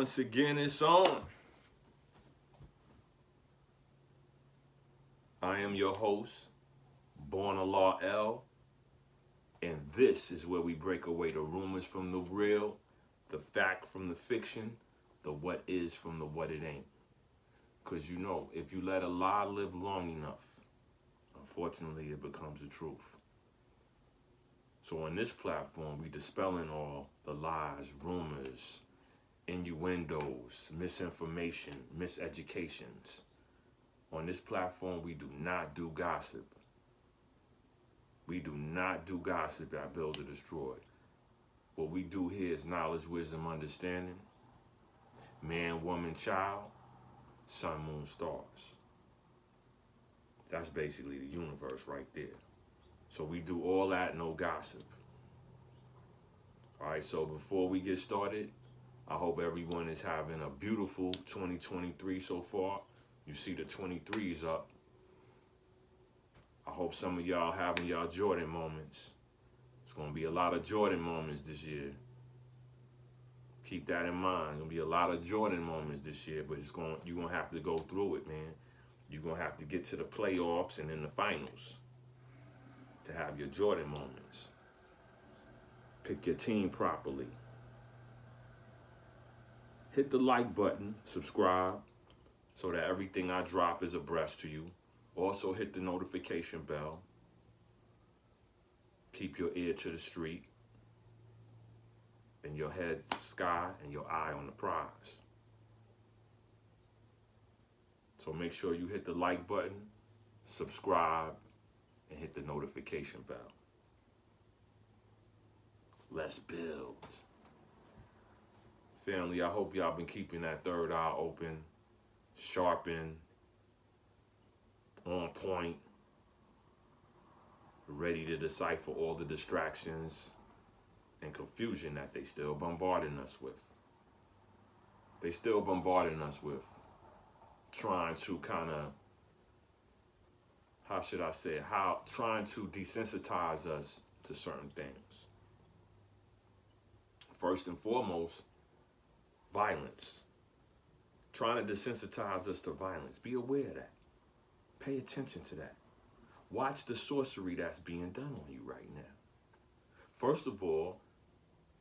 Once again, it's on. I am your host, Born a Law L, and this is where we break away the rumors from the real, the fact from the fiction, the what is from the what it ain't. Because you know, if you let a lie live long enough, unfortunately, it becomes the truth. So on this platform, we dispelling all the lies, rumors, innuendos, misinformation, miseducations. On this platform, we do not do gossip. We do not do gossip at Build or Destroy. What we do here is knowledge, wisdom, understanding. Man, woman, child, sun, moon, stars. That's basically the universe right there. So we do all that, no gossip. All right, so before we get started, I hope everyone is having a beautiful 2023 so far. You see the 23s up. I hope some of y'all having y'all Jordan moments. It's going to be a lot of Jordan moments this year. Keep that in mind. There's going to be a lot of Jordan moments this year, but you're going to have to go through it, man. You're going to have to get to the playoffs and then the finals to have your Jordan moments. Pick your team properly. Hit the like button, subscribe, so that everything I drop is abreast to you. Also hit the notification bell. Keep your ear to the street and your head to the sky and your eye on the prize. So make sure you hit the like button, subscribe, and hit the notification bell. Let's build. Family, I hope y'all been keeping that third eye open, sharpened, on point, ready to decipher all the distractions and confusion that they still bombarding us with. They still bombarding us with trying to kind of, trying to desensitize us to certain things. First and foremost, violence. Trying to desensitize us to violence. Be aware of that. Pay attention to that. Watch the sorcery that's being done on you right now. First of all,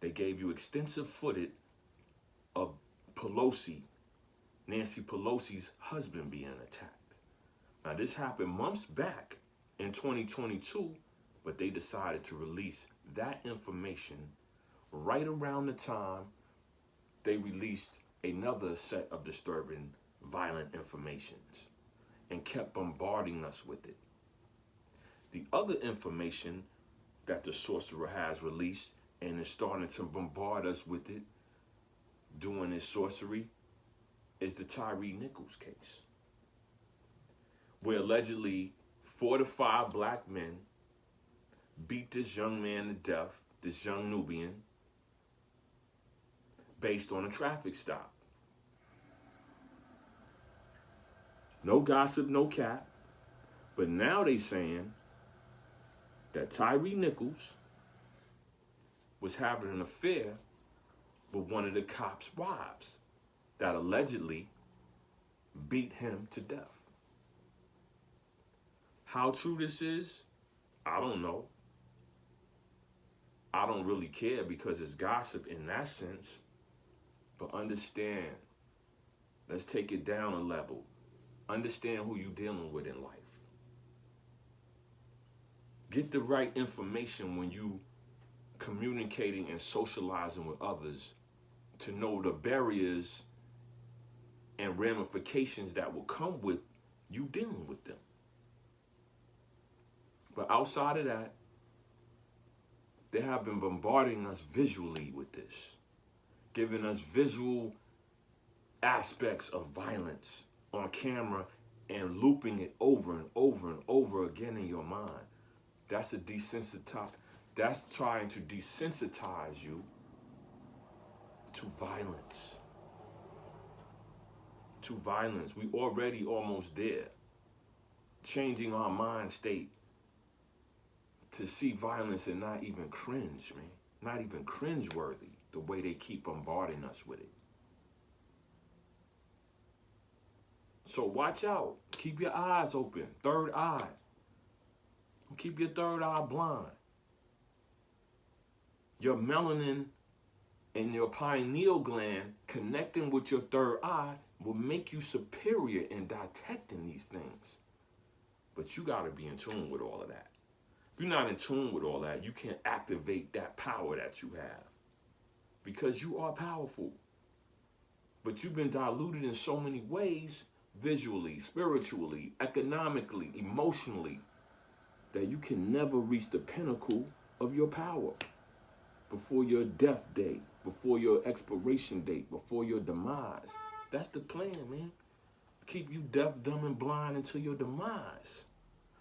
they gave you extensive footage of Nancy Pelosi's husband being attacked. Now, this happened months back in 2022, but they decided to release that information right around the time they released another set of disturbing, violent informations and kept bombarding us with it. The other information that the sorcerer has released and is starting to bombard us with it, doing his sorcery, is the TYRI NICHOLS case, where allegedly 4 to 5 black men beat this young man to death, this young Nubian, based on a traffic stop. No gossip, no cap. But now they saying that TYRI NICHOLS was having an affair with one of the cops' wives that allegedly beat him to death. How true this is, I don't know. I don't really care because it's gossip in that sense. But understand, let's take it down a level. Understand who you're dealing with in life. Get the right information when you communicating and socializing with others to know the barriers and ramifications that will come with you dealing with them. But outside of that, they have been bombarding us visually with this, giving us visual aspects of violence on camera and looping it over and over and over again in your mind. That's that's trying to desensitize you to violence. To violence. We already almost there. Changing our mind state to see violence and not even cringe, man. Not even cringe-worthy, the way they keep bombarding us with it. So watch out. Keep your eyes open. Third eye. Keep your third eye blind. Your melanin and your pineal gland connecting with your third eye will make you superior in detecting these things. But you got to be in tune with all of that. If you're not in tune with all that, you can't activate that power that you have. Because you are powerful. But you've been diluted in so many ways, visually, spiritually, economically, emotionally, that you can never reach the pinnacle of your power before your death date, before your expiration date, before your demise. That's the plan, man. Keep you deaf, dumb, and blind until your demise.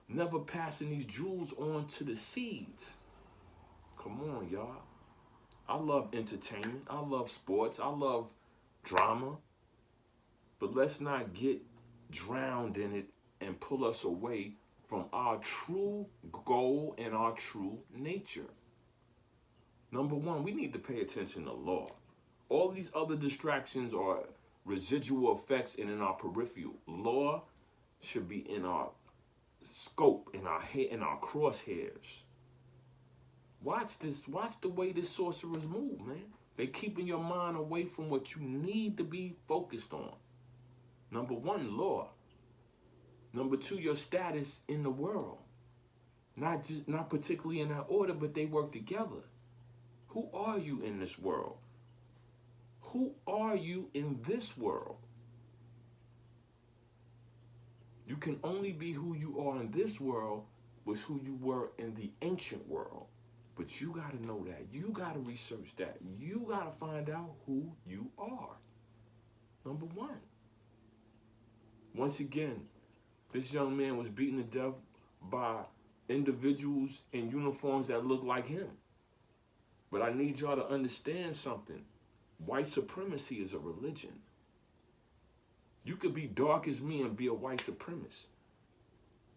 Never passing these jewels on to the seeds. Come on, y'all. I love entertainment. I love sports. I love drama. But let's not get drowned in it and pull us away from our true goal and our true nature. Number one, we need to pay attention to law. All these other distractions are residual effects and in our peripheral. Law should be in our scope, in our crosshairs. Watch this. Watch the way the sorcerers move, man. They keeping your mind away from what you need to be focused on. Number one, law. Number two, your status in the world. Not particularly in that order, but they work together. Who are you in this world? Who are you in this world? You can only be who you are in this world was who you were in the ancient world. But you got to know that. You got to research that. You got to find out who you are. Number one. Once again, this young man was beaten to death by individuals in uniforms that look like him. But I need y'all to understand something. White supremacy is a religion. You could be dark as me and be a white supremacist.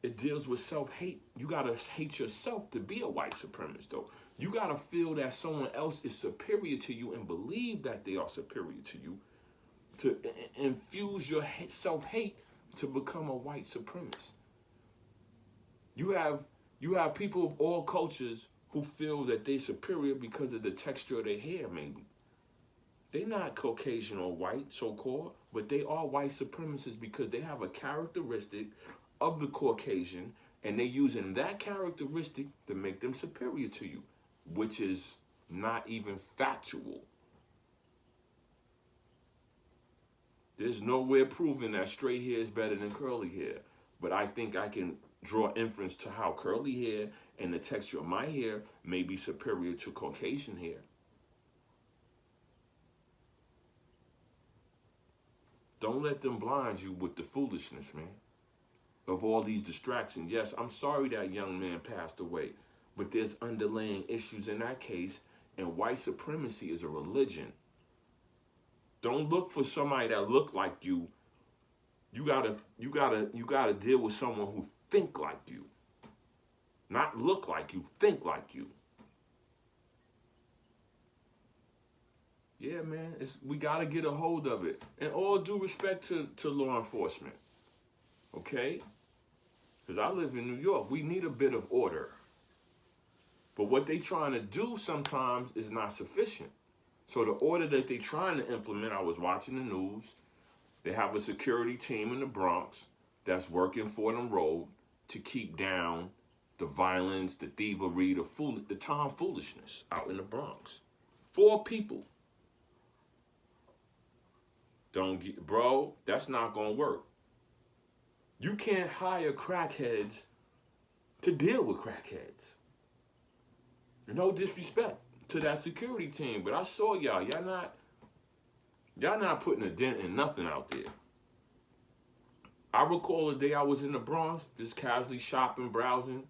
It deals with self-hate. You got to hate yourself to be a white supremacist, though. You got to feel that someone else is superior to you and believe that they are superior to you to infuse your self-hate to become a white supremacist. You have people of all cultures who feel that they're superior because of the texture of their hair, maybe. They're not Caucasian or white, so-called, but they are white supremacists because they have a characteristic of the Caucasian, and they're using that characteristic to make them superior to you, which is not even factual. There's nowhere proving that straight hair is better than curly hair, but I think I can draw inference to how curly hair and the texture of my hair may be superior to Caucasian hair. Don't let them blind you with the foolishness, man, of all these distractions. Yes, I'm sorry that young man passed away, but there's underlying issues in that case, and white supremacy is a religion. Don't look for somebody that look like you. You gotta deal with someone who think like you. Not look like you, think like you. Yeah, man, we gotta get a hold of it. And all due respect to law enforcement, okay? Because I live in New York. We need a bit of order. But what they trying to do sometimes is not sufficient. So the order that they trying to implement, I was watching the news, they have a security team in the Bronx that's working for them road to keep down the violence, the thievery, the tomfoolishness out in the Bronx. 4 people. Bro, that's not gonna work. You can't hire crackheads to deal with crackheads. No disrespect to that security team, but I saw y'all. Y'all not putting a dent in nothing out there. I recall the day I was in the Bronx, just casually shopping, browsing.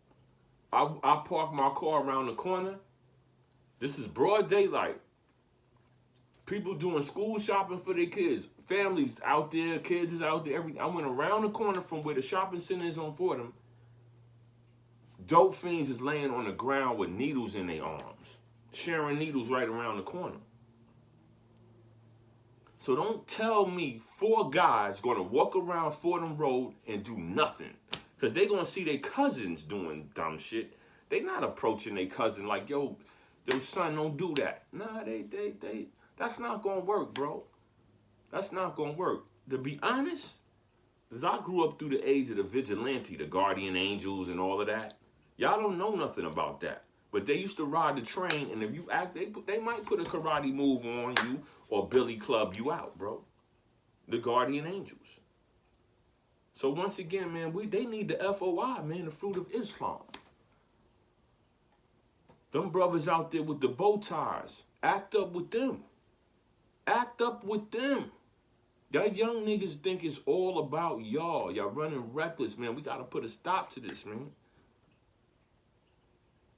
I parked my car around the corner. This is broad daylight. People doing school shopping for their kids. Families out there, kids is out there. I went around the corner from where the shopping center is on Fordham. Dope fiends is laying on the ground with needles in their arms, sharing needles right around the corner. So don't tell me 4 guys gonna walk around Fordham Road and do nothing. Because they gonna see their cousins doing dumb shit. They not approaching their cousin like, yo, son, don't do that. Nah, that's not gonna work, bro. That's not gonna work. To be honest, because I grew up through the age of the vigilante, the guardian angels and all of that. Y'all don't know nothing about that. But they used to ride the train, and if you act, they might put a karate move on you or billy club you out, bro. The guardian angels. So once again, man, they need the FOI, man, the fruit of Islam. Them brothers out there with the bow ties, act up with them. Act up with them. Y'all young niggas think it's all about y'all. Y'all running reckless, man. We got to put a stop to this, man.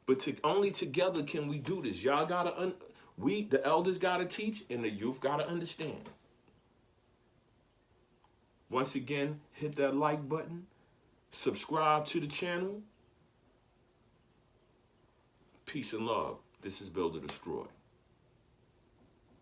But only together can we do this. Y'all got to, the elders got to teach and the youth got to understand. Once again, hit that like button. Subscribe to the channel. Peace and love. This is Build or Destroy.